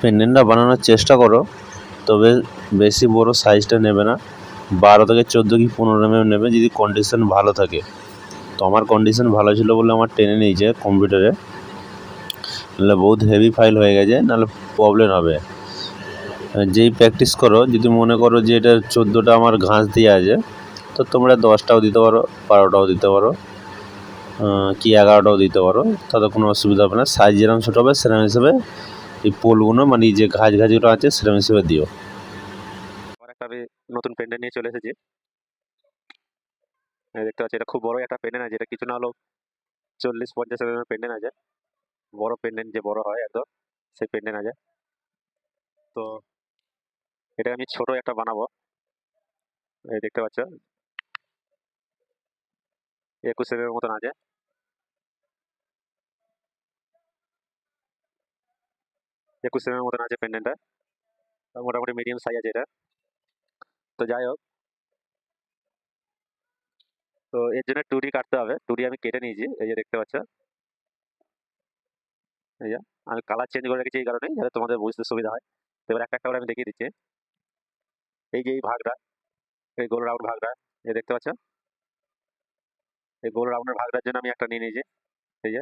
পেন্ডেন্টটা বানানোর চেষ্টা করো, তবে বেশি বড় সাইজটা নেবে না, 12 থেকে 14 কি 15 নেবে যদি কন্ডিশন ভালো থাকে। তো আমার কন্ডিশন ভালো ছিল বলে আমার টেনে নিয়েছে কম্পিউটারে, নাহলে বহুত হেভি ফাইল হয়ে গেছে, নাহলে প্রবলেম হবে। যেই প্র্যাকটিস করো, যদি মনে করো যে এটা 14টা আমার ঘাস দিয়ে আছে, তো তোমরা 10টাও দিতে পারো, 12টাও দিতে পারো, কি 11টাও দিতে পারো, তাতে কোনো অসুবিধা হবে না। সাইজ যেরকম ছোটো হবে সেরকম হিসেবে এই পোলগুলো, মানে যে ঘাসগুলো আছে সেরকম হিসেবে দিও। আমার একটা আমি নতুন পেন্ডেন্ট নিয়ে চলে এসেছি। দেখতে পাচ্ছি এটা খুব বড় একটা পেন্ডেন্ট আছে, এটা কিছু না হলেও 40-50 mm পেন্ডেন্ট আছে, বড় পেন্ডেন্ট যে বড় হয় একদম, সেই পেন্ডেন্ট আছে। তো এটা আমি ছোট একটা বানাবো। এই দেখতে পাচ্ছ 21 mm মতন আছে। 21 mm মতন আছে পেন্ডেন্টটা, মোটামুটি মিডিয়াম সাইজ আছে এটা। তো যাই হোক, তো এর জন্য টুডি কাটতে হবে। টুডি আমি কেটে নিয়েছি, এই যে দেখতে পাচ্ছ। এই যে আমি কালার চেঞ্জ করে রেখেছি এই কারণে, যাতে তোমাদের বুঝতে সুবিধা হয়। তো এবার একটা একটা করে আমি দেখিয়ে দিচ্ছি। এই যে এই ভাগটা, এই গোল রাউন্ড ভাগটা, এই দেখতে পাচ্ছ, এই গোল রাউন্ডের ভাগটার জন্য আমি একটা নিয়ে নিয়েছি। এই যে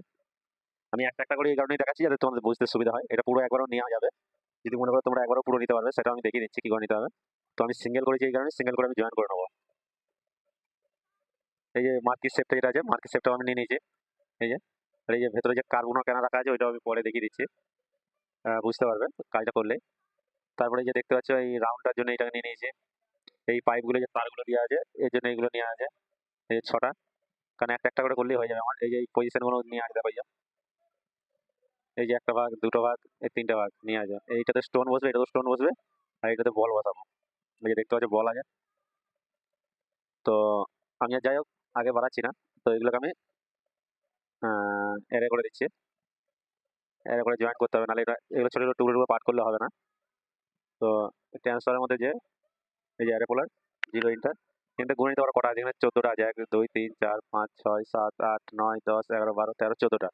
আমি একটা একটা করে এই কারণেই দেখাচ্ছি যাতে তোমাদের বুঝতে সুবিধা হয়। এটা পুরো একবারও নেওয়া যাবে, যদি মনে করো তোমরা একবারও পুরো নিতে পারবে, সেটা আমি দেখিয়ে দিচ্ছি কি করে নিতে হবে। তো আমি সিঙ্গেল করেছি এই কারণে, সিঙ্গেল করে আমি জয়েন করে নেবো। এই যে মার্কিস শেপটা যেটা আছে, মার্কিস শেপটা আমি নিয়ে নিয়েছি। এই যে আর এই যে ভেতরে যে কার্বনও কেন রাখা আছে, ওইটাও আমি পরে দেখিয়ে দিচ্ছি, বুঝতে পারবে কাজটা করলে। তারপরে এই যে দেখতে পাচ্ছ এই রাউন্ডটার জন্য এটা নিয়ে নিয়েছি। এই পাইপগুলো যে তারগুলো দেওয়া আছে এর জন্য এগুলো নেওয়া আছে, এই যে 6টা, কারণ একটা একটা করে করলেই হয়ে যাবে আমার। এই যে এই পজিশনগুলো নিয়ে আসতে পারি, এই যে একটা ভাগ, দুটো ভাগ, এই 3টে ভাগ নিয়ে আসবে। এইটাতে স্টোন বসবে, এটাতে স্টোন বসবে, আর এটাতে বল বসাবো। এই যে দেখতে পাচ্ছ বল আছে। তো আমি আর যাই হোক আগে বাড়াচ্ছি না, তো এগুলোকে আমি অ্যারে করে দিচ্ছি। অ্যারে করে জয়েন করতে হবে, নাহলে এটা এগুলো ছোটো ছোটো টুকরো টুকরো পার্ট করলে হবে না। তো ট্রান্সফারের মধ্যে যে এই যে অ্যারে পোলার 0 ইন্টার, কিন্তু গুণে নিতে পারো কটা আছে, এখানে 14টা আছে, 1 2 3 4 5 6 7 8 9 10 11 12 13 14টা,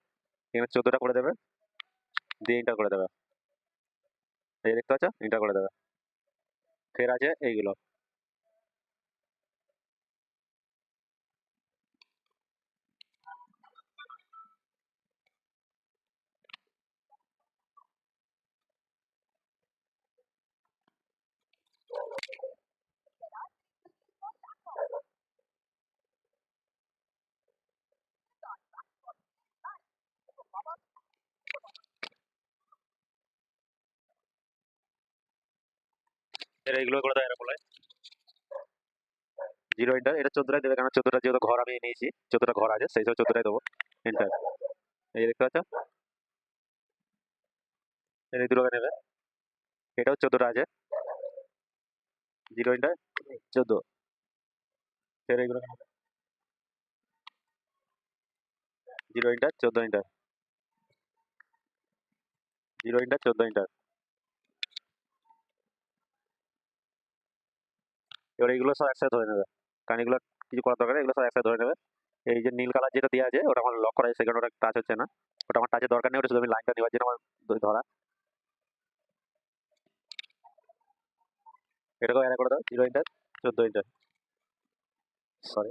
এখানে 14টা করে দেবে, দিয়ে ইন্টার করে দেবে। এই যে দেখতে পাচ্ছ ইন্টার করে দেবে। ফের আছে এইগুলো। এর এইগুলো করে দেয় এরা 0 ইন্টার, এটা 14টাই দেবে, কারণ 14টা যেহেতু ঘর আমি নিয়েছি, 14টা ঘর আছে, সেই হিসাবে 14টাই দেবো ইন্টার। এই যে দেখতে পাচ্ছ এই দুটোকে নেবে, এটাও 14টা আছে, 0 ইন্টার 14। ফের এইগুলো 0 ইন্টার 14 ইন্টার, 0 ইন্টার 14 ইন্টার। এবার এইগুলো সব একসাথে ধরে নেবে, কারণ এগুলো কিছু করার দরকার নেই, এগুলো সব একসাথে ধরে নেবে। এই যে নীল কালার যেটা দেওয়া আছে ওটা আমার লক করা আছে, সেখানে ওটা টাচ হচ্ছে না, ওটা আমার টাচের দরকার নেই, ওটা শুধু আমি লাইনটা নেওয়ার জন্য আমার ধরা। এটাকেও অ্যারে করে দাও, 0 ইন্টার 14 ইন্টার, সরি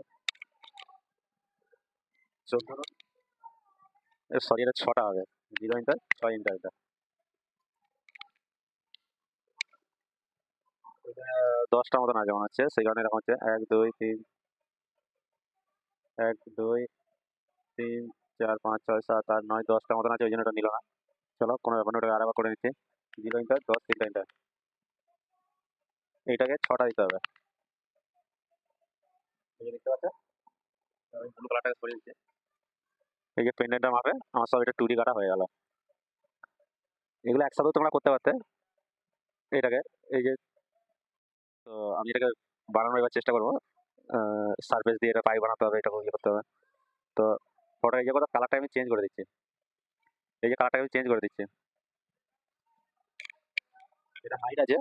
14, সরি এটা 6টা হবে, 0 ইন্টার 6 ইন্টার। এটা 10টা মতন আছে মনে হচ্ছে, সেই কারণে এরকম হচ্ছে। 1 2 3, 1 2 3 4 5 6 7 8 9 10টা মতন আছে, ওই জন্য এটা নিল না। চলো কোনো ব্যাপার না, ওটাকে আরেকবার করে নিচ্ছি। 0 ইন্টার 10 3টা ইন্টার, এইটাকে 6টা দিতে হবে। এই যে দেখতে পাচ্ছ ব্লু কালারটাকে সরিয়ে দিচ্ছে। এই যে পেন্ডেন্টটা মাপে আমার সব এটা 2D কাটা হয়ে গেল। এগুলো একসাথেও তোমরা করতে পারতে এটাকে। এই যে তো আমি এটাকে বানানোর এবার চেষ্টা করবো, সারফেস দিয়ে এটা পাইপ বানাতে হবে, এটা ইয়ে করতে হবে। তো ফটো এই যে কথা কালারটা আমি চেঞ্জ করে দিচ্ছি, এই যে কালারটা আমি চেঞ্জ করে দিচ্ছি, এটা হাইট আছে,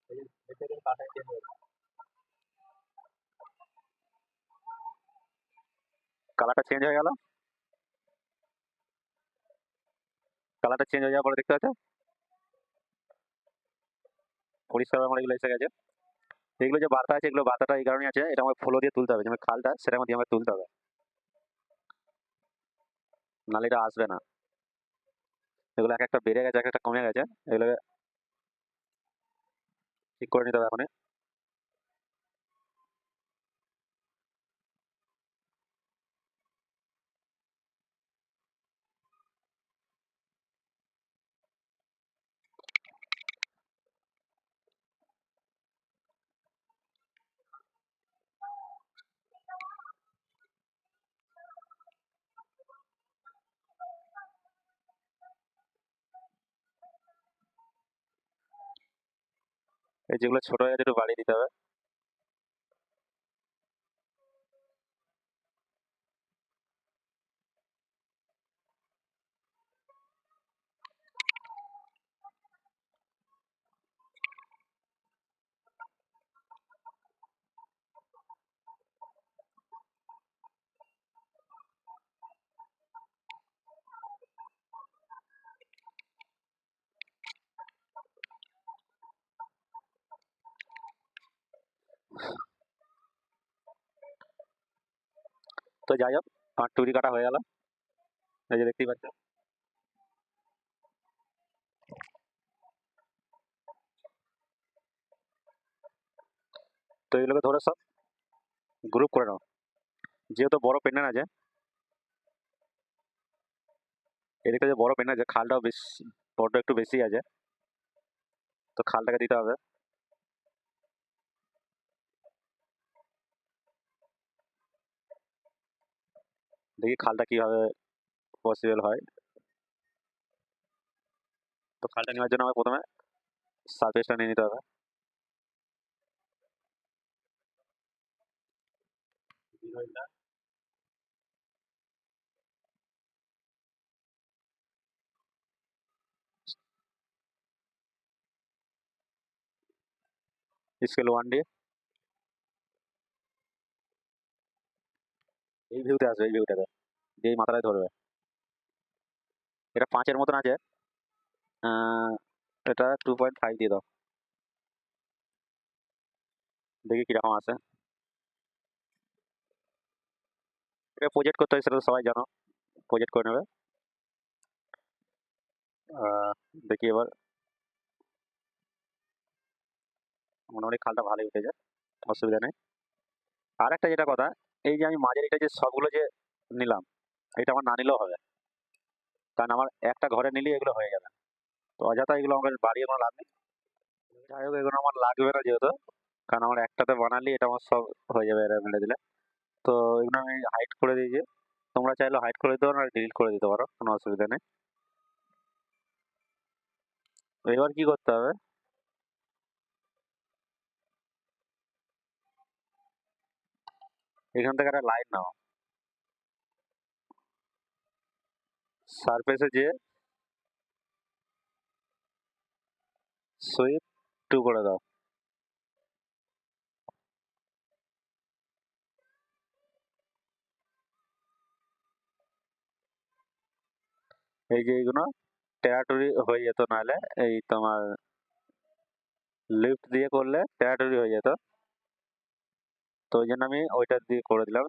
এই যে দেখতে দেখতে কালারটা চেঞ্জ হয়ে গেল। কালারটা চেঞ্জ হয়ে গেল। কালারটা চেঞ্জ হয়ে যাওয়ার পরে দেখতে পাচ্ছ পরিষ্কার আমার এগুলো এসে গেছে। এগুলো যে বার্তা আছে এগুলো বার্তাটা এই কারণে আছে, এটা আমাকে ফলো দিয়ে তুলতে হবে, যেমন খালটা সেটা দিয়ে আমাকে তুলতে হবে, নাহলে এটা আসবে না। এগুলো এক একটা বেড়ে গেছে, এক একটা কমে গেছে, এগুলো ঠিক করে নিতে হবে এখন। এই যেগুলো ছোট হয়ে গেছে একটু বাড়িয়ে দিতে হবে। তো যাই হোক, আমার টুরি কাটা হয়ে গেল, এই যে দেখতেই পাচ্ছ। তো এগুলোকে ধরে সব গ্রুপ করে নাও। যেহেতু বড় পেন্ডেন্ট আছে, এদিকে যে বড় পেন্ডেন্ট আছে, খালটাও বেশ বড্ড একটু বেশি আছে, তো খালটাকে দিতে হবে। দেখি খালটা কিভাবে পসিবল হয়। তো খালটা নেওয়ার জন্য আমাকে প্রথমে সারফেসটা নিয়ে নিতে হবে। স্কেল 1 দিয়ে এই ভিউতে আসবে, এই ভিউটাতে দিয়ে এই মাথাটায় ধরবে। এটা 5-এর মতন আছে, এটা 2.5 দিয়ে দাও, দেখি কিরকম আছে। এটা প্রজেক্ট করতে হয়, সেটা তো সবাই জানো, প্রজেক্ট করে নেবে। আহ, দেখি এবার, মোটামুটি খালটা ভালোই উঠেছে, অসুবিধা নেই। আর একটা যেটা কথা, এই যে আমি মাঝের এটা যে সবগুলো যে নিলাম, এটা আমার না নিলেও হবে, কারণ আমার একটা ঘরে নিলেই এগুলো হয়ে যাবে, তো অযথা এগুলো আমার বাড়িয়ে কোনো লাভ নেই। যাই হোক, এগুলো আমার লাগবে না যেহেতু, কারণ আমার একটাতে বানালি এটা আমার সব হয়ে যাবে, এরা মেরে দিলে। তো এগুলো আমি হাইড করে দিয়েছি, তোমরা চাইলে হাইড করে দিতে পারো আর ডিলিট করে দিতে পারো, কোনো অসুবিধা নেই। তো এবার কি করতে হবে, এখান থেকে একটা লাইন নাও, সারফেসে যে সুইপ টু করে দাও। এই যে এইগুলো টেরাটরি হয়ে যেত, নাহলে এই তোমার লিফট দিয়ে করলে টেরাটরি হয়ে যেত, তো ওই জন্য আমি ওইটা দিয়ে করে দিলাম,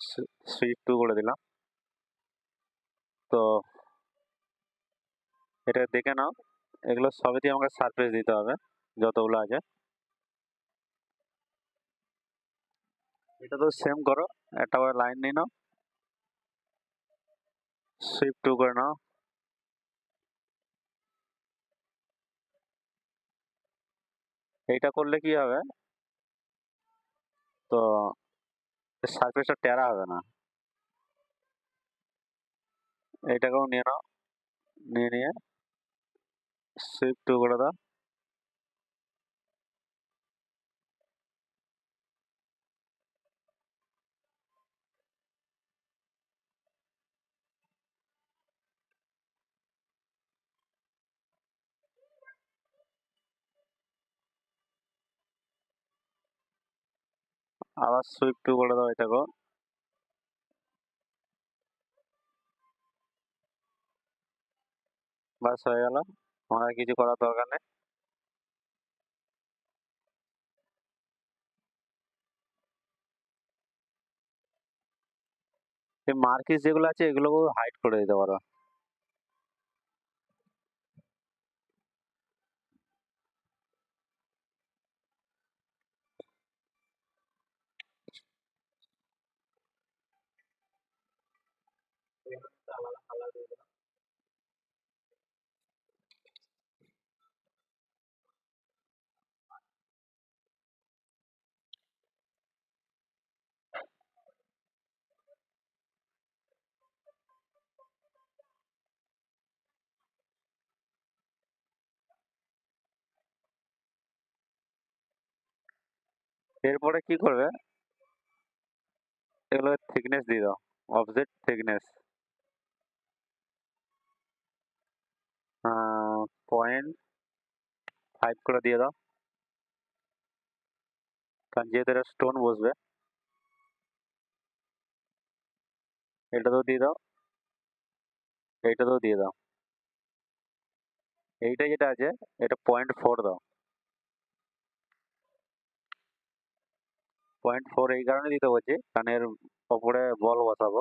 সুইপ টু করে দিলাম। তো এটা দেখে নাও, এগুলো সবেতেই আমাকে সারফেস দিতে হবে, যতগুলো আছে। এটা তো সেম করো, একটা করে লাইন নিয়ে নাও, সুইপ টু করে নাও। এইটা করলে কি হবে, তো সারফেসটা টেরা হবে না। এইটাকেও নিয়ে নাও, নিয়ে নিয়ে সুইপ টু করে দাও। আবার সুইপ টু করে দাও এটাকেও। বাস হয়ে গেল, আমার আর কিছু করার দরকার নেই। এই মার্কিস যেগুলো আছে এগুলো হাইড করে দিতে পারো। এরপরে কি করবে, এগুলো থিকনেস দিয়ে দাও, অবজেক্ট থিকনেস 0.5 করে দিয়ে দাও, কারণ যেহেতু এটা স্টোন বসবে। এটাতেও দিয়ে দাও, এইটাতেও দিয়ে দাও। এইটা যেটা আছে এটা 0.4 দাও। 0.4 এই কারণে দিতে বলছি কারণ এর ওপরে বল বসাবো,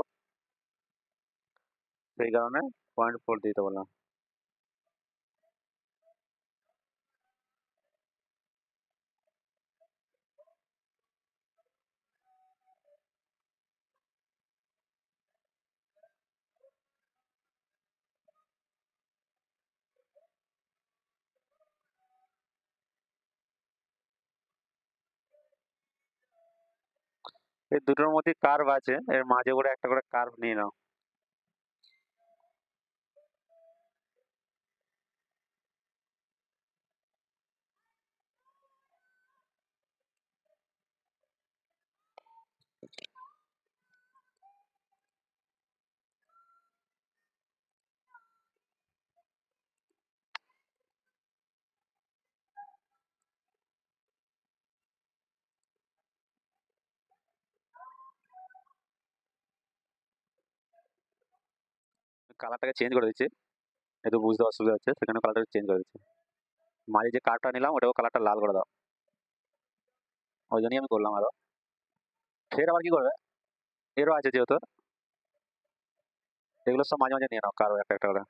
সেই কারণে 0.4 দিতে বললাম। এই দুটোর মধ্যে কার্ভ আছে, এর মাঝে করে একটা করে কার্ভ নিয়ে নাও। কালারটাকে চেঞ্জ করে দিচ্ছি, একটু বুঝতে অসুবিধা হচ্ছে সেখানে কালারটাকে চেঞ্জ করে দিচ্ছি। মাঝে যে কার্ভটা নিলাম ওটাও কালারটা লাল করে দাও, ওই জন্যই আমি করলাম আরো। ফের আবার কি করবে, এরও আছে যেহেতু, এগুলো সব মাঝে মাঝে নিয়ে নাও কারো একটা একটা করে।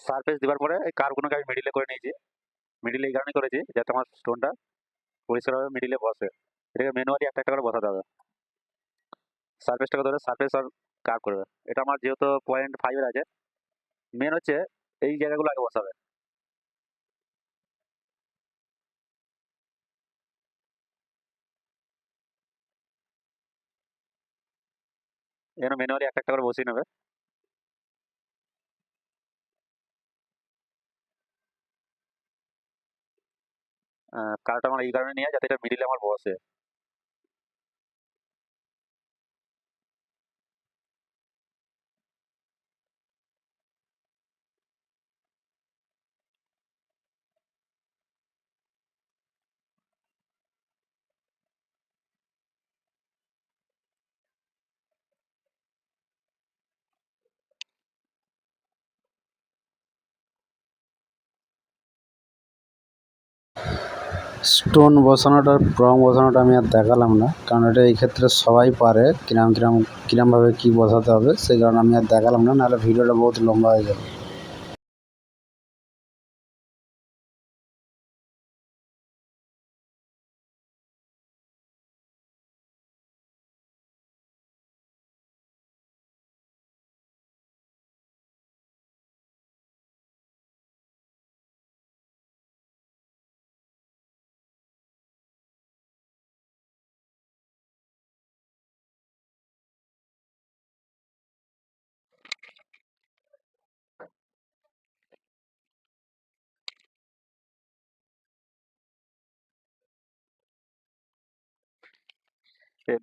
সারফেস দেওয়ার পরে এই কার্ভগুলোকে আমি মিডিলে করে নিয়েছি। মিডিলে এই কারণে করেছি যাতে আমার স্টোনটা পরিষ্কারভাবে মিডিলে বসে। এটাকে ম্যানুয়ালি একটা একটা করে বসাতে হবে। সারফেসটাকে ধরে সারফেস আর কার্ভ করবে। এটা আমার যেহেতু 0.5 এর আছে, মেন হচ্ছে এই জায়গাগুলো আগে বসাবে। এখানে ম্যানুয়ালি একটা একটা করে বসিয়ে নেবে। কার্ভটা আমার এই কারণে নিয়ে যাতে এটা মিডিলে আমার বসে। স্টোন বসানোটা রং বসানোটা আমি আর দেখালাম না, কারণ এটা এই ক্ষেত্রে সবাই পারে কিরমভাবে কী বসাতে হবে, সেই কারণে আমি আর দেখালাম না, নাহলে ভিডিওটা বহুত লম্বা হয়ে যাবে।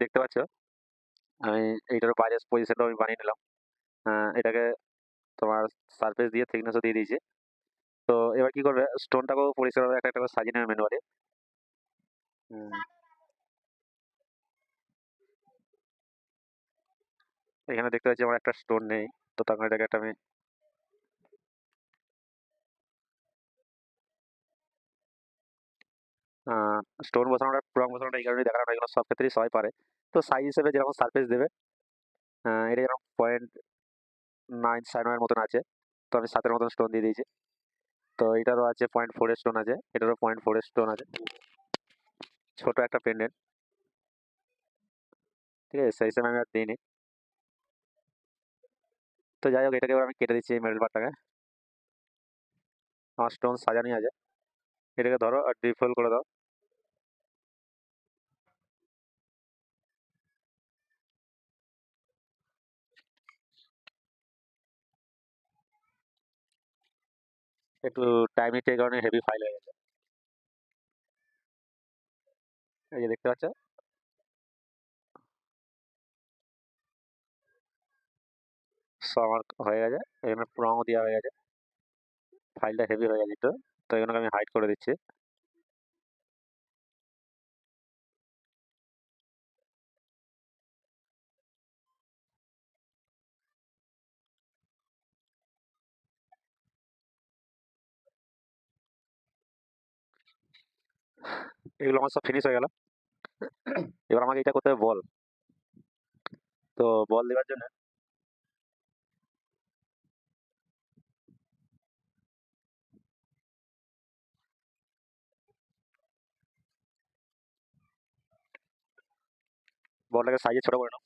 দেখতে পাচ্ছ আমি এইটার বাইরে পজিশনটা আমি বানিয়ে নিলাম। এটাকে তোমার সারফেস দিয়ে থিকনেসও দিয়ে দিয়েছি। তো এবার কি করবে, স্টোনটাকেও পরিষ্কারভাবে একটা একটা করে সাজিয়ে নেবে ম্যানুয়ালি। এখানে দেখতে পাচ্ছি আমার একটা স্টোন নেই, তো তখন এটাকে একটা আমি স্টোন বসানোটা রং বসানোটা এই কারণে দেখানো, এগুলো সব ক্ষেত্রেই সবাই পারে। তো সাইজ হিসেবে যেরকম সারফেস দেবে, এটা যেরকম 0.9 মতন আছে, তো আমি 7-এর মতন স্টোন দিয়ে দিয়েছি। তো এটারও আছে 0.4 স্টোন আছে, এটারও 0.4 স্টোন আছে, ছোট একটা পেন্ডেন্ট। ঠিক আছে, সেই হিসেবে আমি আর দিইনি। তো যাই হোক, এটাকে এবার আমি কেটে দিচ্ছি এই মেডেল পার্টটাকে। আমার স্টোন সাজানোই আছে, এটাকে ধরো আর ডিফল করে দাও। একটু টাইম নিচ্ছে, এই কারণে হেভি ফাইল হয়ে গেছে। এই যে দেখতে পাচ্ছ, সব আমার হয়ে গেছে, এখানে রঙও দেওয়া হয়ে গেছে, ফাইলটা হেভি হয়ে গেছে একটু। তো এগুলোকে আমি হাইড করে দিচ্ছি। এগুলো আমার সব ফিনিশ হয়ে গেল। এবার আমাকে এটা করতে হবে বল। তো বল দেওয়ার জন্য বলটাকে সাইজে ছোট করে নাও।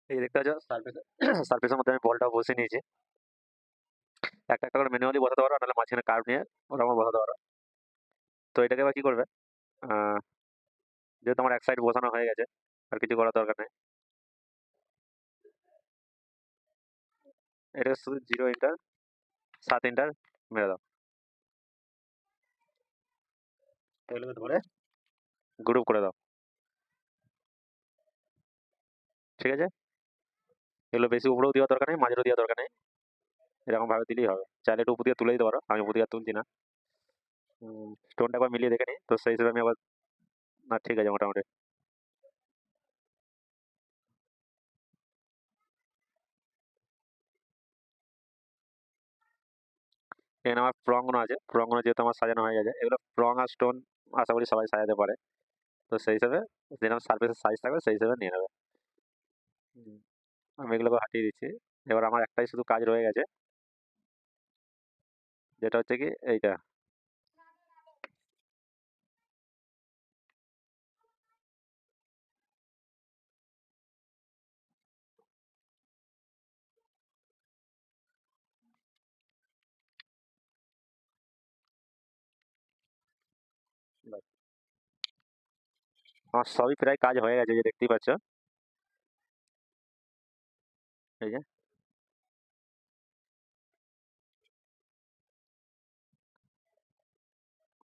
এই যে দেখতে পাচ্ছ, সার্ফেসের মধ্যে আমি বলটা বসিয়ে নিয়েছি। একটা একটা করে ম্যানুয়ালি বসাতে পারো, নাহলে মাঝখানে কার্ভ নিয়ে ওরকম বসাতে পারো। তো এটাকে এবার কি করবে, আহ, যেহেতু আমার এক সাইড বসানো হয়ে গেছে, আর কিছু করার দরকার নেই। এটা শুধু 0 ইন্টার 7 ইন্টার মেরে দাও। এগুলোকে ধরে গ্রুপ করে দাও। ঠিক আছে, এগুলো বেশি উপরেও দেওয়ার দরকার নেই, মাঝেরও দেওয়ার দরকার নেই, এরকম ভাবে দিলেই হবে। চাইলে একটু উপর দিয়ে তুলে দিতে পারো, আমি উপর দিয়ে আর তুলছি না। স্টোনটা একবার মিলিয়ে দেখে নিই, তো সেই হিসেবে আমি আবার, না ঠিক আছে মোটামুটি। এখানে আমার প্রঙ্গন আছে, প্রঙ্গন যেহেতু আমার সাজানো হয়ে গেছে, এগুলো প্রং আর স্টোন আশা করি সবাই সাজাতে পারে। তো সেই হিসেবে যেরকম সার্ফেসের সাইজ থাকবে সেই হিসেবে নিয়ে নেবে। হুম, আমি এগুলোকে হাঁটিয়ে দিচ্ছি। এবার আমার একটাই শুধু কাজ রয়ে গেছে, যেটা হচ্ছে কি এইটা। ব্যাস, আমার সবই প্রায় কাজ হয়ে গেছে, যে দেখতেই পাচ্ছ। এই যে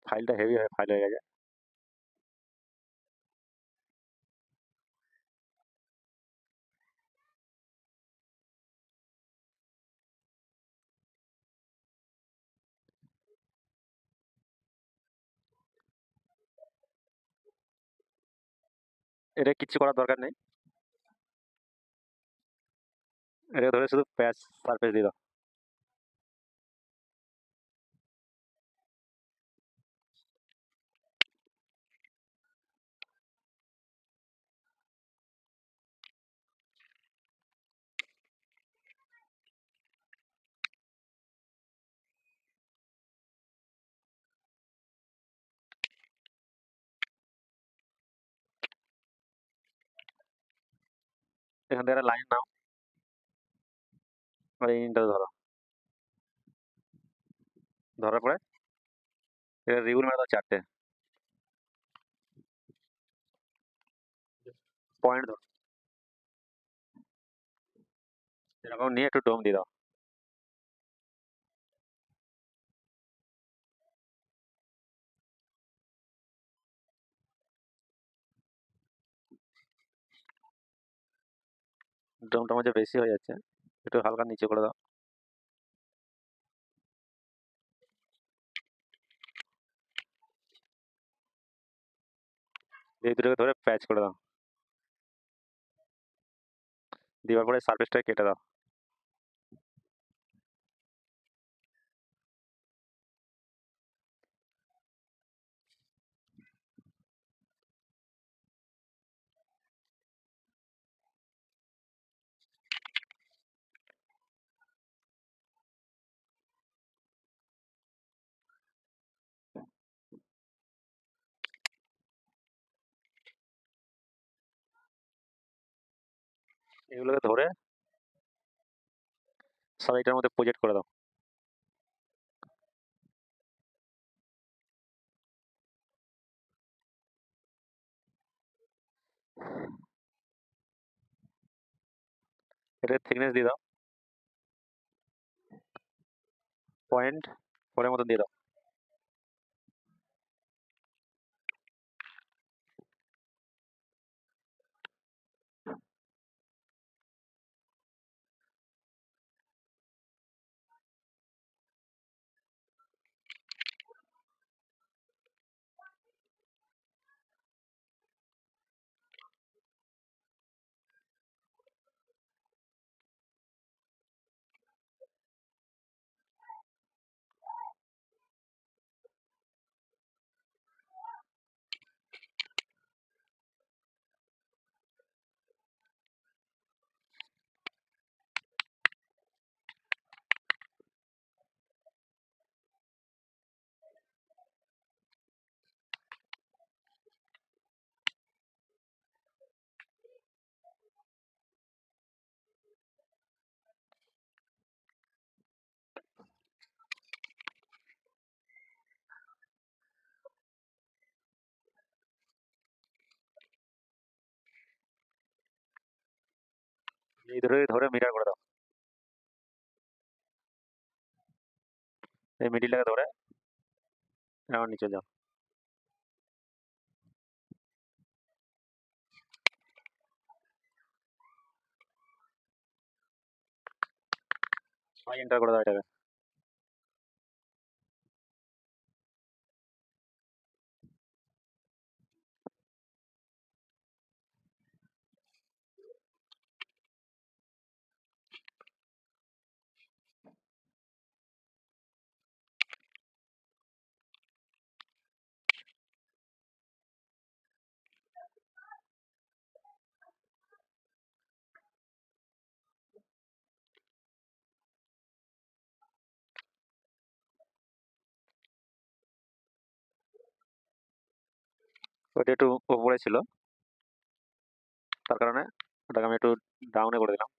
ফাইলটা হেভি ফাইল হয়ে গেছে। এটা কিচ্ছু করার দরকার নেই, এটা ধরে শুধু প্যাচ সারফেস দিয়ে দাও। এখান থেকে একটা লাইন নাও, আর এই ইনটা ধরো। ধরার পরে এটা রিবুল মেরে দাও 4টে পয়েন্ট ধরো, এরকম নিয়ে একটু ডোম দিয়ে দাও। ডোমটা মাঝে বেশি হয়ে যাচ্ছে, একটু হালকা নিচে করে দাও। এই দুটোকে ধরে প্যাচ করে দাও, দেওয়ার পরে সারফেসটা কেটে দাও। এগুলোকে ধরে সব এটার মধ্যে প্রজেক্ট করে দাও। এটার থিকনেস দিয়ে দাও 0.4 মতো দিয়ে দাও। এই ধরে ধরে মিটার করে দাও, এই মিডিলটাকে ধরে আমার নিচে যাও। এন্টার করে দাও এটাকে। ওইটা একটু উপরে ছিল, তার কারণে ওটাকে আমি একটু ডাউনে করে দিলাম।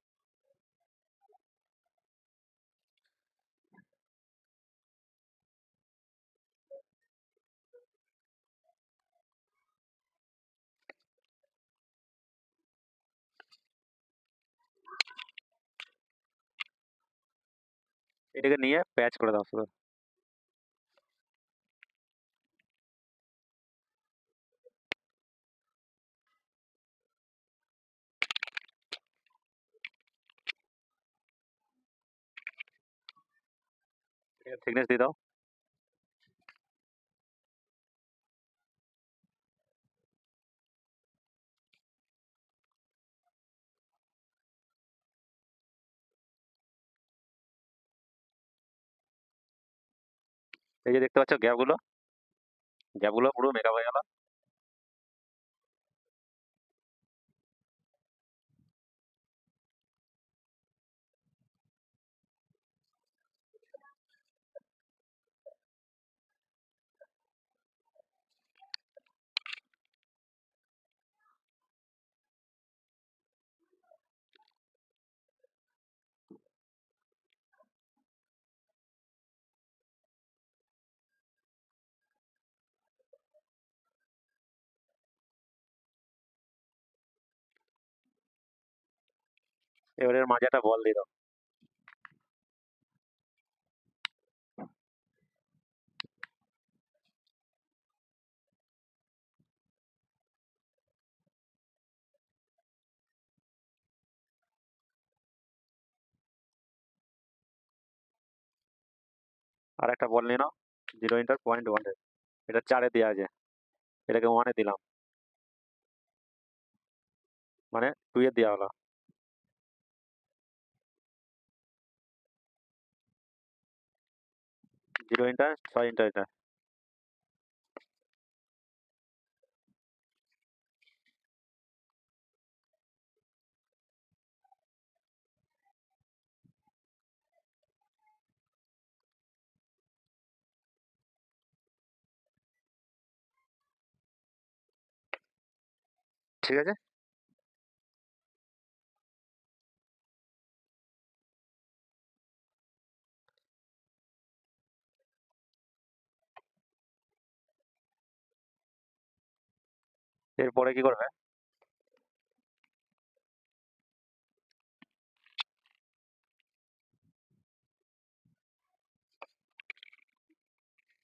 এটাকে নিয়ে প্যাচ করে দাও শুধু। থিকনেস দিয়ে দাও। এই যে দেখতে পাচ্ছ গ্যাপগুলো, গ্যাপগুলো পুরো মেকআপ হয়ে গেল। এবারে এর মাঝে একটা বল দিয়ে দাও। আর একটা বল নিয়ে নাও, 0 ইন্টার 0.1, এটা 4-এ দেওয়া আছে, এটাকে 1-এ দিলাম, মানে 2-এ দেওয়া হলো। জিরো ইন্টার 6 ইন্টার এটা। ঠিক আছে, এরপরে কি করবে?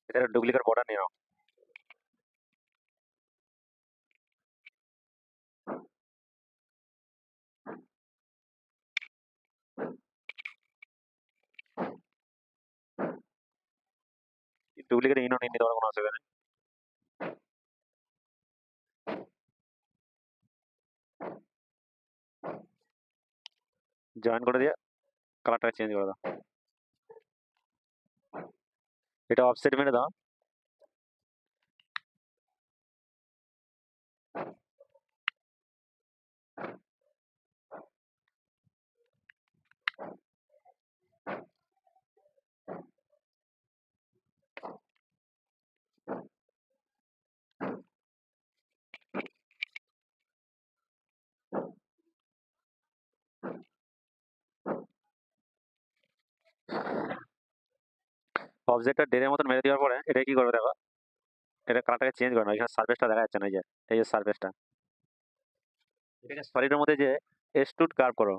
এটা ডুপ্লিকেট বর্ডার নিয়ে নাও। ডুপ্লিকেট ইনো নিয়ে নিতে পারো, কোনো অসুবিধা নেই। জয়েন করে দিয়ে কালারটা চেঞ্জ করে দাও। এটা অফসেট মেরে দাও। অবজেক্টটা ডেরের মতন মেরে দেওয়ার পরে এটা কি করবে দেখো, এটা কালারটাকে চেঞ্জ করে নাও। এখানে সারফেসটা দেখা যাচ্ছে না, এই যে সারফেসটা, এটাকে সলিডের মধ্যে যে এক্সট্রুড কার্ভ করো,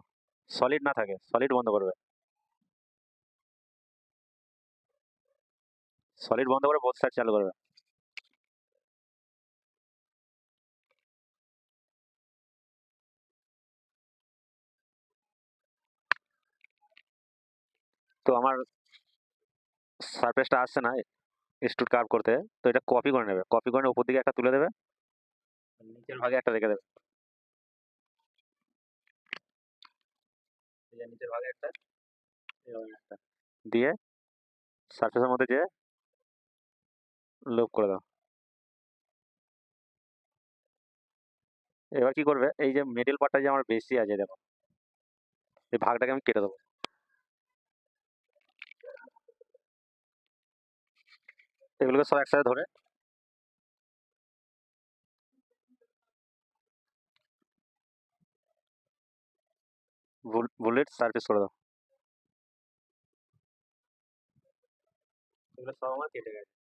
সলিড না থাকে, সলিড বন্ধ করবে। সলিড বন্ধ করে বোথ সাইড চালু করবে। তো আমার সারফেসটা আসছে না এক্সট্রুড কার্ভ করতে, তো এটা কপি করে নেবে, কপি করে উপর দিকে একটা তুলে দেবে, নিচের ভাগে একটা রেখে দেবে। এই যে নিচের ভাগে একটা, এভাবে একটা দিয়ে সারফেসের মধ্যে যে লোপ করে দাও। এবার কি করবে, এই যে মিডল পার্টটা যে আমার বেশি আছে দেখো, এই ভাগটাকে আমি কেটে দেবো। এগুলোকে সব একসাথে ধরে বুলেট সারফেস করে দাও। এগুলো সব আমার কেটে গেছে।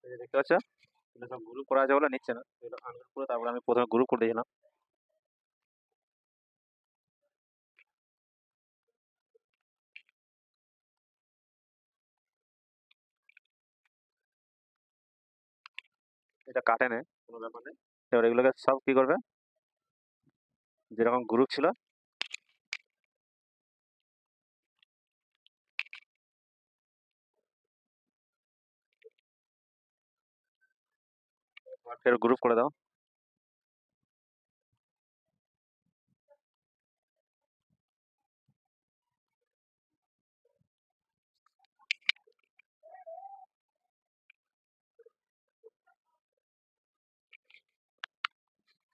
এই যে দেখতে পাচ্ছ, এগুলো সব গ্রুপ করা আছে বলে নিচ্ছে না, এগুলো আনগ্রুপ করে তারপরে আমি প্রথমে গ্রুপ করে দিয়েছিলাম। এটা কাটে নেয়, কোনো ব্যাপার নেই। এবার এগুলোকে সব কি করবে, যেরকম গ্রুপ ছিল ফের গ্রুপ করে দাও।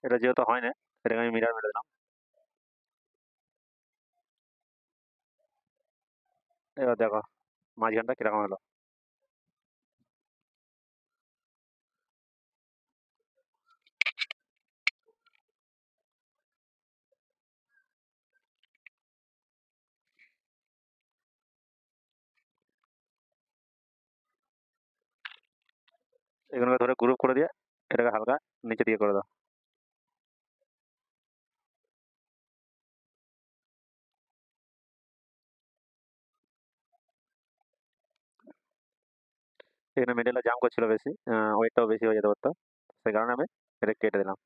এটা যেহেতু হয় না, এটাকে আমি মিরার মেরে দিলাম। এবার দেখো মাঝখানটা কিরকম হলো। এগুলোকে ধরে গ্রুপ করে দিয়ে এটাকে হালকা নিচে দিয়ে করে দাও। এখানে মিডলে জাম করছিল বেশি, ওয়েটটাও বেশি হয়ে যেতে পারতো, সেই কারণে আমি এটা কেটে দিলাম।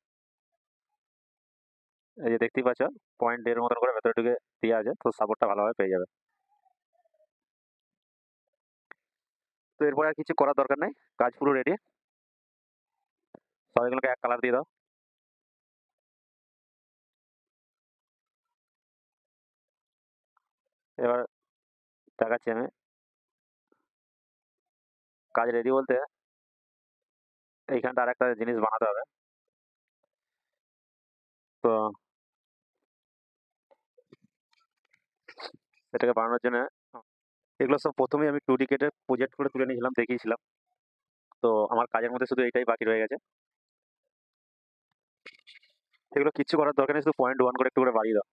এই যে দেখতেই পাচ্ছ পয়েন্ট এর মতন করে ভেতরে ঢুকে দেওয়া আছে, তো সাপোর্টটা ভালোভাবে পেয়ে যাবে। তো এরপরে আর কিছু করার দরকার নেই, কাজ পুরো রেডি। সবাইগুলোকে এক কালার দিয়ে দাও। এবার দেখাচ্ছি আমি কাজ রেডি বলতে এইখানটা আর একটা জিনিস বানাতে হবে। তো এটাকে বানানোর জন্য এগুলো সব প্রথমেই আমি 2D কেটে প্রজেক্ট করে তুলে নিয়েছিলাম, দেখিয়েছিলাম। তো আমার কাজের মধ্যে শুধু এটাই বাকি রয়ে গেছে। এগুলো কিচ্ছু করার দরকার নেই, শুধু 0.1 করে একটু করে বাড়িয়ে দাও।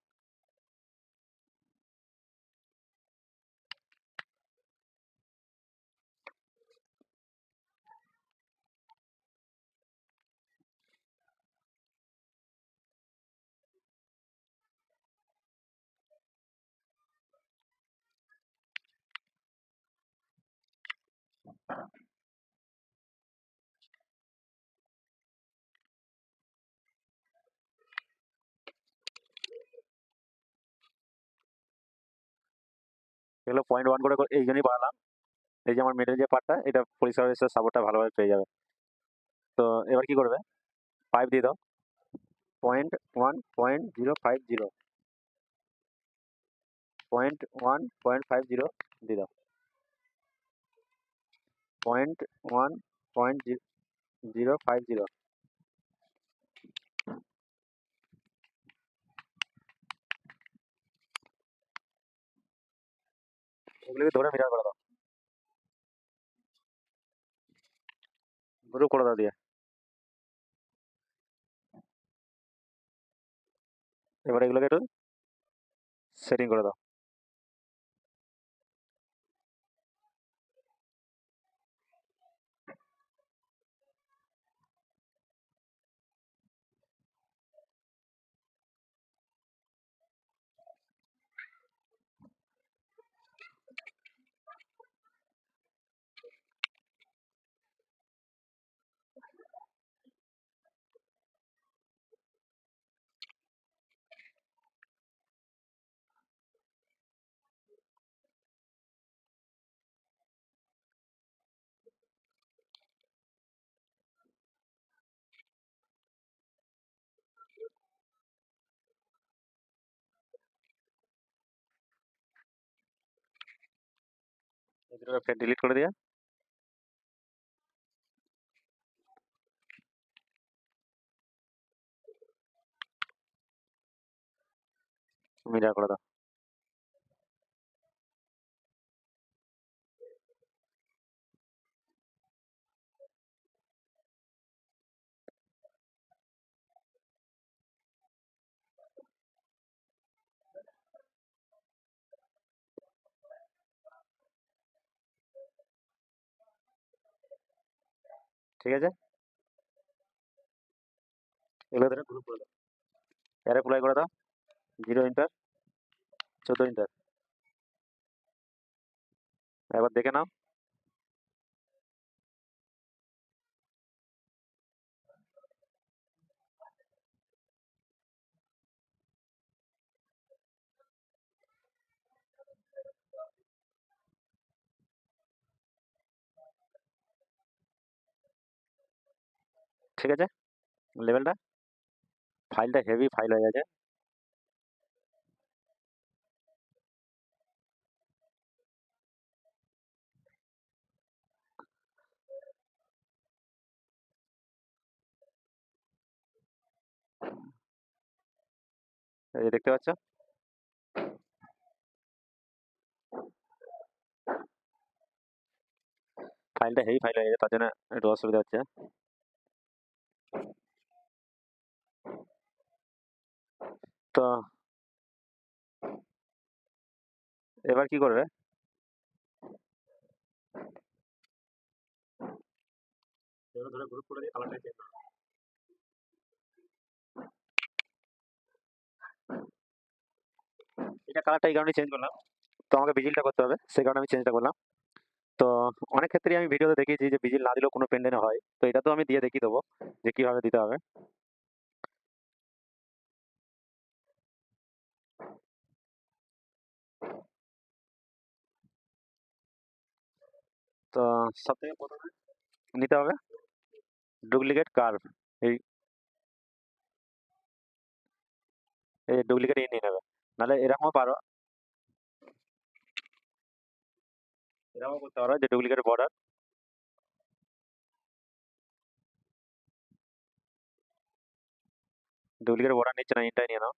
এগুলো 0.1 করে এই জন্যই বাড়ালাম, এই যে আমার মিডল যে পার্টটা এটা পরিষ্কার সাপোর্টটা ভালোভাবে পেয়ে যাবে। তো এবার কি করবে, পাইপ দিয়ে দাও 0.1.050, 0.1.50 দিয়ে দাও, 0.1.050। এগুলোকে ধরে মিটার করে দাও, গ্রুপ করে দাও দিয়ে। এবার এগুলোকে একটু সেটিং করে দাও। এই দুটোকে ফের ডিলিট করে দিয়ে মিটার করে দাও। ঠিক আছে, এগুলো ধরে গ্রুপ করে দাও, এর অ্যাপ্লাই করে দাও 0 ইন্টার 14 ইন্টার। একবার দেখে নাও। ঠিক আছে, লেভেলটা ফাইলটা হেভি ফাইল হয়ে গেছে। এই যে দেখতে পাচ্ছ ফাইলটা হেভি ফাইল হয়ে গেছে, তার জন্য একটু অসুবিধা হচ্ছে। তো এবার কি করবে, এবার ধরে গ্রুপ করে দিয়ে কালারটা চেঞ্জ করো। এটা কালারটা এই কারণে চেঞ্জ করলাম, তো আমাকে ভিজিলটা করতে হবে, সেই কারণে আমি চেঞ্জটা করলাম। তো অনেক ক্ষেত্রেই আমি ভিডিওতে দেখিয়েছি যে ভিজিল না দিলেও কোনো পেনডেনে হয়, তো এটা তো আমি দিয়ে দেখিয়ে দেবো যে কিভাবে দিতে হবে। তো সব থেকে প্রথমে নিতে হবে ডুপ্লিকেট কার্ভ। এই এই ডুপ্লিকেট নিয়ে নেবে, নাহলে এরকমও পারো, এরকমও করতে পারো যে ডুপ্লিকেট বর্ডার, ডুপ্লিকেট বর্ডার নিচ্ছে না, ইনটাই নিয়ে নাও।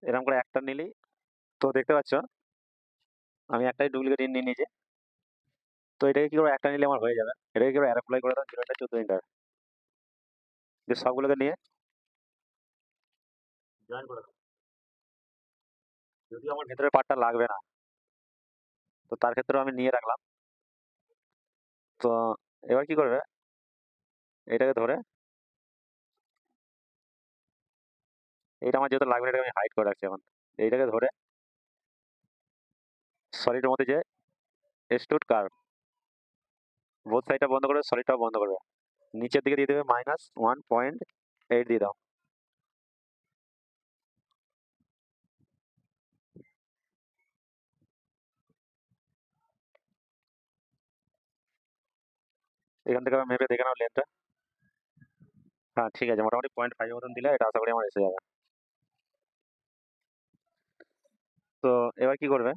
এরকম করে একটা নিলেই, তো দেখতে পাচ্ছ আমি একটাই ডুপ্লিকেট ইন নিয়ে নিয়েছি। তো এটাকে কি করে একটা নিলে আমার হয়ে যাবে, এটাকে কি করে অ্যাপ্লাই করে দাও 0.14 ইন্টার, যে সবগুলোকে নিয়ে জয়েন করে দাও। যদিও আমার ভেতরের পার্টটা লাগবে না, তো তার ক্ষেত্রেও আমি নিয়ে রাখলাম। তো এবার কি করবে, এটাকে ধরে, এটা আমার যেহেতু লাগবে না, এটাকে আমি হাইড করে রাখছি এখন। এইটাকে ধরে সলিডের মধ্যে যে এক্সট্রুড কার্ভ, বোথ সাইডটা বন্ধ করবে, সলিডটাও বন্ধ করবে, নিচের দিকে দিয়ে দেবে -1.8 দিয়ে দাও। এখান থেকে আবার মেপে দেখে নাও লেন্থটা। হ্যাঁ ঠিক আছে, মোটামুটি 0.5 মতন দিলে এটা আশা করি আমার এসে যাবে। তো এবার কি করবে,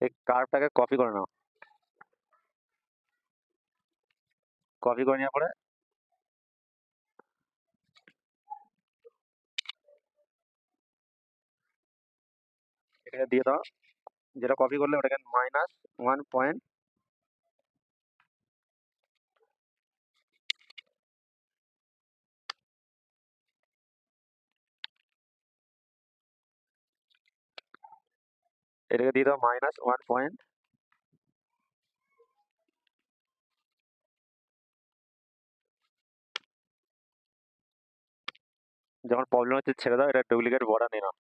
এই কার্ভটাকে কপি করে নাও। কপি করে নেওয়ার পরে এটাকে দিয়ে দাও, যেটা কপি করলে ওটাকে -1. এটাকে দিয়ে দাও -1. যখন প্রবলেম হচ্ছে ছেড়ে দাও, এটা ডুপ্লিকেট বর্ডার নিয়ে নাও,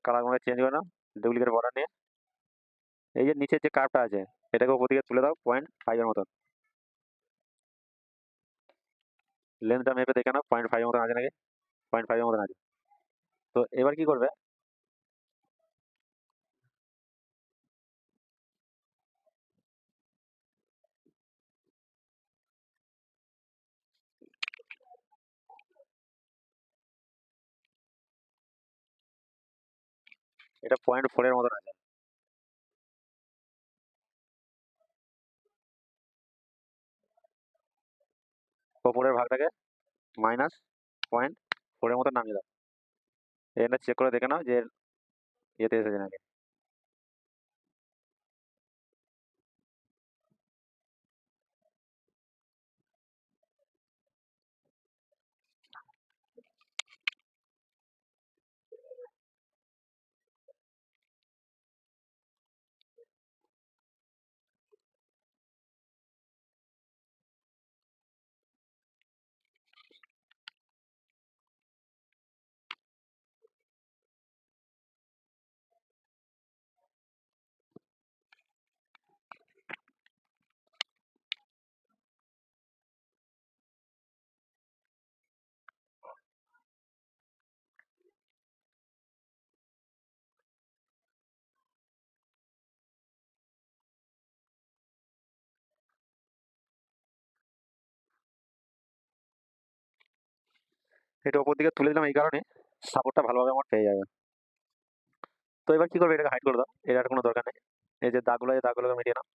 কালারগুলো চেঞ্জ করে নাও, ডুপ্লিকেট বর্ডার নিয়ে এই যে নিচের যে কার্ভটা আছে এটাকে উপর দিকে তুলে দাও 0.5 মতন, লেন্থটা মেপে দেখে নাও 0.5 মতন আছে নাকি, 0.5 মতন আছে। তো এবার কি করবে, এটা 0.4 এর মতন আছে। ওপরের ভাগটাকে -0.4 এর মতন নামিয়ে দাও, এটা চেক করে দেখে নাও যে ইয়েতে এসেছে নাকি। এটা ওপর দিকে তুলে দিলাম এই কারণে সাপোর্টটা ভালোভাবে আমার পেয়ে যাবে। তো এবার কি করবে, এটাকে হাইড করে দাও, এটার কোনো দরকার নেই। এই যে দাগগুলো, এই দাগগুলোকে মিটিয়ে নাও।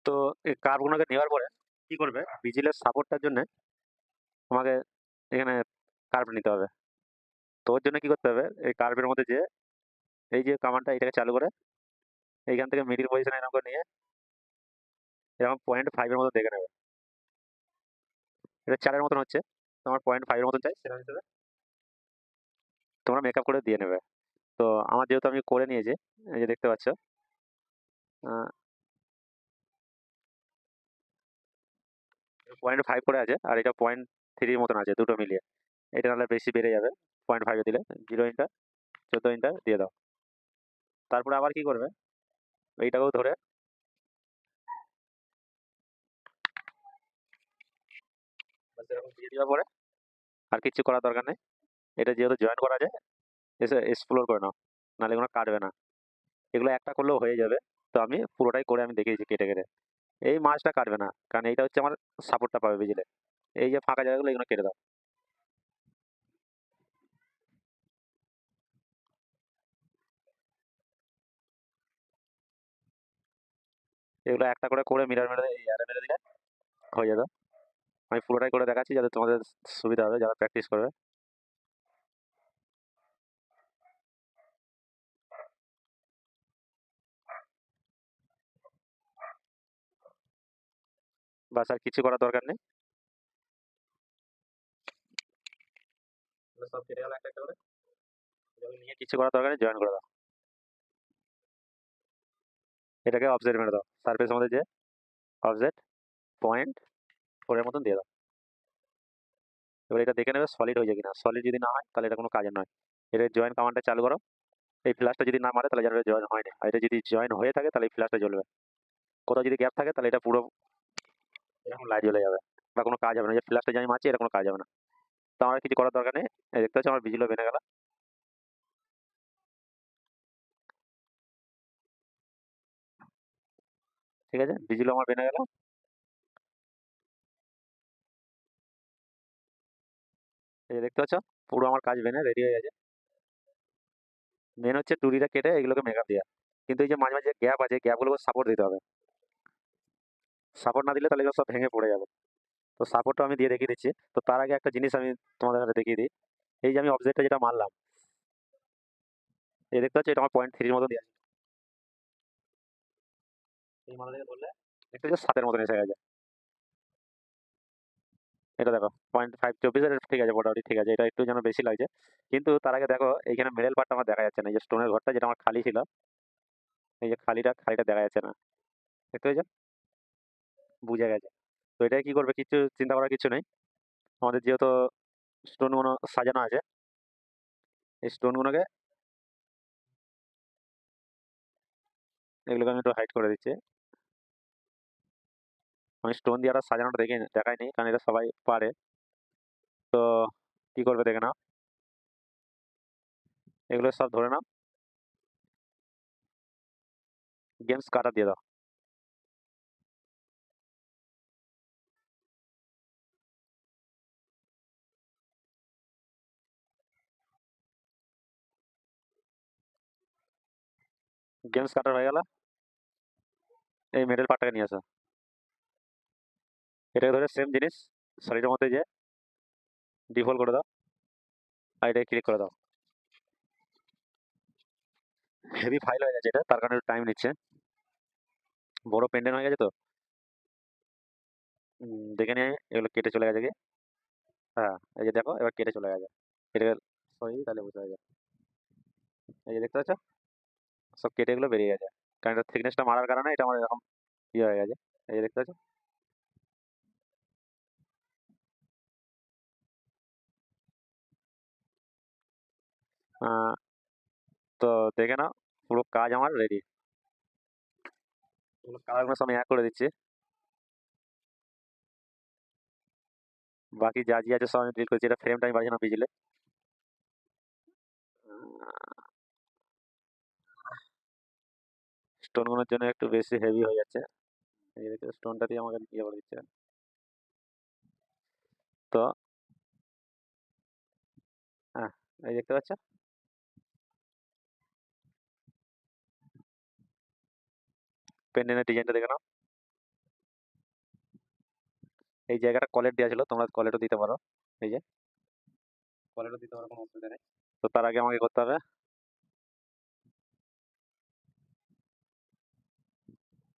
তো এই কার্ভগুলোকে নেওয়ার পরে কি করবে, ভিজিলের সাপোর্টটার জন্য আমাকে এখানে কার্ভ নিতে হবে। তো ওর জন্য কি করতে হবে, এই কার্ভের মধ্যে যে এই যে কামানটা এটাকে চালু করে এইখান থেকে মিডিল পজিশনে এরকম করে নিয়ে এরকম 0.5 এর মতো দেখে নেবে। এটা 4 এর মতন হচ্ছে, তোমার 0.5 এর মতন চাই, সেরকম হিসেবে তোমরা মেকআপ করে দিয়ে নেবে। তো আমার যেহেতু আমি করে নিয়েছি, এই যে দেখতে পাচ্ছ 0.5 করে আছে, আর এটা 0.3 মতন আছে, দুটো মিলিয়ে। এটা নাহলে বেশি বেড়ে যাবে 0.5 দিলে। 0 ইন্টার 14 ইন্টার দিয়ে দাও। তারপরে আবার কি করবে, এইটাকেও ধরে বাস এরকম দিয়ে দেওয়ার পরে আর কিছু করার দরকার নেই। এটা যেহেতু জয়েন করা যায়, এসে এক্সপ্লোর করে নাও, নাহলে এগুলো কাটবে না। এগুলো একটা করলেও হয়ে যাবে। তো আমি পুরোটাই করে আমি দেখিয়েছি কেটে কেটে। এই মাছটা কাটবে না, কারণ এইটা হচ্ছে আমার সাপোর্টটা পাবে, বুঝলে। এই যে ফাঁকা জায়গাগুলো এগুলো কেটে দাও। এগুলো একটা করে করে মিরার মেরে এই আরে মেরে দিলে হয়ে যাবে। আমি পুরোটাই করে দেখাচ্ছি যাতে তোমাদের সুবিধা হবে যারা প্র্যাকটিস করবে। বাস আর কিছু করার দরকার নেই। এগুলো সব কেটে গেল একটা একটা করে। এগুলো নিয়ে কিছু করার দরকার নেই, জয়েন করে দাও। এটাকে অবজেক্ট মেরে দাও, সারফেস মধ্যে যে অবজেক্ট 0.4 এর মতন দিয়ে দাও। এবার এটা দেখে নেবে সলিড হয়ে যায় কিনা। সলিড যদি না হয় তাহলে এটা কোনো কাজের নয়। এটা জয়েন কমান্ডটা চালু করো। এই ফ্ল্যাশটা যদি না মারে তাহলে জানবে জয়েন হয়নি, আর এটা যদি জয়েন হয়ে থাকে তাহলে এই ফ্ল্যাশটা জ্বলবে। কোথাও যদি গ্যাপ থাকে তাহলে এটা পুরো এরকম লাইট জ্বলে যাবে, বা কোনো কাজ হবে না। যে ফ্ল্যাশটা যে আমি মারছি এটা কোনো কাজ হবে না। তো আমার কিছু করার দরকার নেই। এই দেখতে পাচ্ছ আমার বিজলিও বেনে গেল। ঠিক আছে, বিজলিও আমার বেনে গেল। এই যে দেখতে পাচ্ছ পুরো আমার কাজ বেনে রেডি হয়ে গেছে। মেন হচ্ছে টুরিটা কেটে এগুলোকে মেকআপ দেওয়া। কিন্তু এই যে মাঝে মাঝে গ্যাপ আছে, গ্যাপগুলোকে সাপোর্ট দিতে হবে। সাপোর্ট না দিলে তাহলে এগুলো সব ভেঙে পড়ে যাবে। তো সাপোর্টটা আমি দিয়ে দেখিয়ে দিচ্ছি। তো তার আগে একটা জিনিস আমি তোমাদের কাছে দেখিয়ে দিই। এই যে আমি অবজেক্টটা যেটা মারলাম, এই দেখতে পাচ্ছ এটা আমার 0.3 মতো দিয়ে আছে। এই মাথা থেকে ধরলে দেখতে পাচ্ছ 7 এর মতন এসে গেছে। এটা দেখো 0.5 24 ঠিক আছে, মোটামুটি ঠিক আছে। এটা একটু যেন বেশি লাগছে। কিন্তু তার আগে দেখো এইখানে মিডল পার্টটা আমার দেখা যাচ্ছে না। এই যে স্টোনের ঘরটা যেটা আমার খালি ছিল, এই যে খালিটা দেখা যাচ্ছে না। দেখতে পেয়েছো, বুঝে গেছে। তো এটা কি করবে, কিছু চিন্তা করার কিছু নেই। আমাদের যেহেতু স্টোনগুলো সাজানো আছে, এই স্টোনগুলোকে এগুলোকে আমি একটু হাইড করে দিচ্ছি। আমি স্টোন দিয়ে আর সাজানোটা দেখাইনি, কারণ এটা সবাই পারে। তো কি করবে দেখে নাও, এগুলো সব ধরে নাও, গেমস কাটা দিয়ে দাও। গেমস কাটার হয়ে গেল। এই মিডল পার্টটাকে নিয়ে আসো। এটাকে ধরে সেম জিনিস সলিডের মধ্যে যে ডিফল্ট করে দাও, আর এটাকে ক্লিক করে দাও। হেভি ফাইল হয়ে গেছে এটা, তার কারণে টাইম নিচ্ছে। বড় পেন্ডেন্ট হয়ে গেছে তো। দেখে নিয়ে এগুলো কেটে চলে গেছে কি। হ্যাঁ, এই যে দেখো এবার কেটে চলে গেছে। কেটে সরি তাহলে বোঝা যায়। এই যে দেখতে পাচ্ছ সব কেটে এগুলো বেরিয়ে গেছে, কারণ এটা থিকনেসটা মারার কারণে এটা আমার এরকম ইয়ে হয়ে গেছে। এই যে দেখতে পাচ্ছ। আহ, তো দেখে নাও পুরো কাজ আমার রেডি। কালারগুলো সব আমি এক করে দিচ্ছি। বাকি যা যা আছে সব আমি ডিলিট করছি। এটা ফ্রেমটা আমি বাড়ছি না বিজলে। স্টোনগুলোর জন্য একটু বেশি হেভি হয়ে যাচ্ছে। এই দেখতে স্টোনটা দিয়ে আমাকে ইয়ে করে দিচ্ছে। তো হ্যাঁ, এই দেখতে পাচ্ছ পেন্ডেন্টের ডিজাইনটা দেখে নাও। এই জায়গাটা কলেট দেওয়া ছিল, তোমরা কলেটও দিতে পারো। এই যে কলেটও দিতে পারো, কোনো অসুবিধা নেই। তো তার আগে আমাকে করতে হবে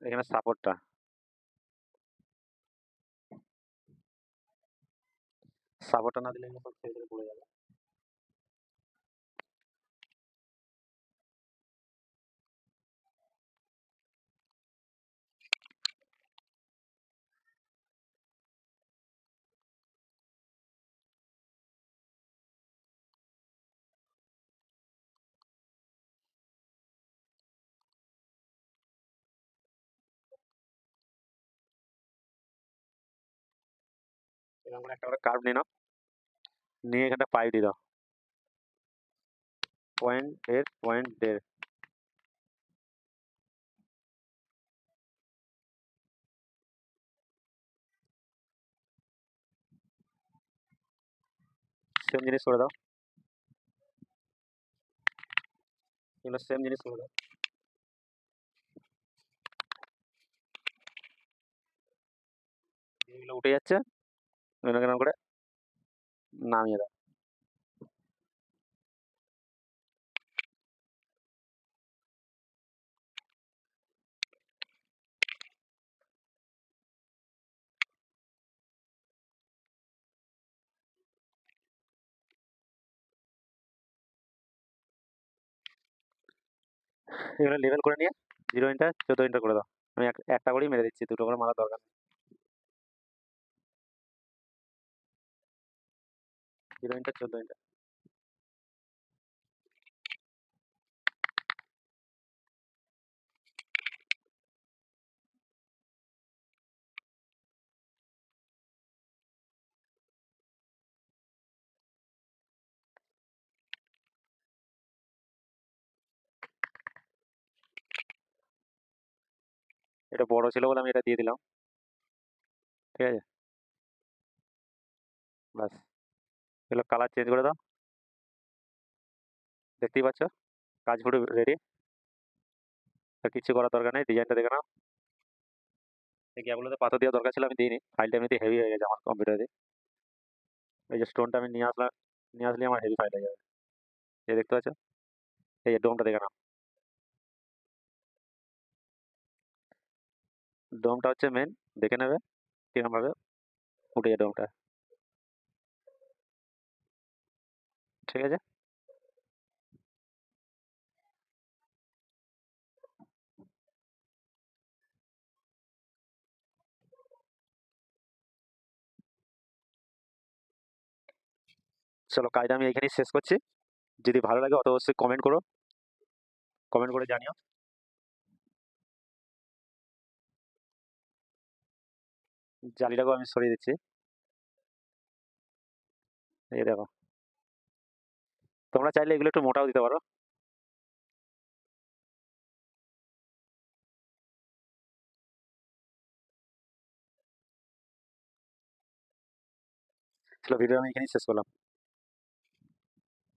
এখানে সাপোর্টটা না দিলে এগুলো সব ছেড়ে ছেড়ে পড়ে যাবে। এরকম করে একটা করে কার্ভ নিয়ে নাও, নিয়ে এখানটা পাইপ দিয়ে দাও, পয়েন্ট দেড় পয়েন্ট দেড়। সেম জিনিস করে দাও, এগুলো সেম জিনিস করে দাও। এগুলো উঠে যাচ্ছে, এগুলো কেন করে নামিয়ে দাও। এগুলো লেভেল করে নিয়ে 0 ইন্টার 14 ইন্টার করে দাও। আমি একটা করেই মেরে দিচ্ছি, দুটো করে মারার দরকার নেই। 0 ইন্টার 14 ইন্টার। এটা বড় ছিল বলে আমি এটা দিয়ে দিলাম, ঠিক আছে। বাস, এগুলো কালার চেঞ্জ করে দাও। দেখতেই পাচ্ছ কাজ পুরো রেডি, আর কিছু করার দরকার নেই। ডিজাইনটা দেখে নাও, এই গ্যাপগুলোতে পাথর দেওয়ার দরকার ছিল, আমি দিইনি। ফাইলটা এমনিতে হেভি হয়ে গেছে আমার কম্পিউটারে। এই যে স্টোনটা আমি নিয়ে আসলাম, নিয়ে আসলে আমার হেভি ফাইল হয়ে যাবে। এই দেখতে পাচ্ছ, এই যে ডোমটা দেখে নাও। ডোমটা হচ্ছে মেন, দেখে নেবে কিরকম ভাবে উঠে যায় ডোমটা, ঠিক আছে। চলো কাজটা আমি এখানেই শেষ করছি। যদি ভালো লাগে অত অবশ্যই কমেন্ট করো, কমেন্ট করে জানিও। জালিটাকেও আমি সরিয়ে দিচ্ছি, এই দেখো। তোমরা চাইলে এগুলো একটু মোটাও দিতে পারো। চলো ভিডিও আমি এখানেই শেষ করলাম।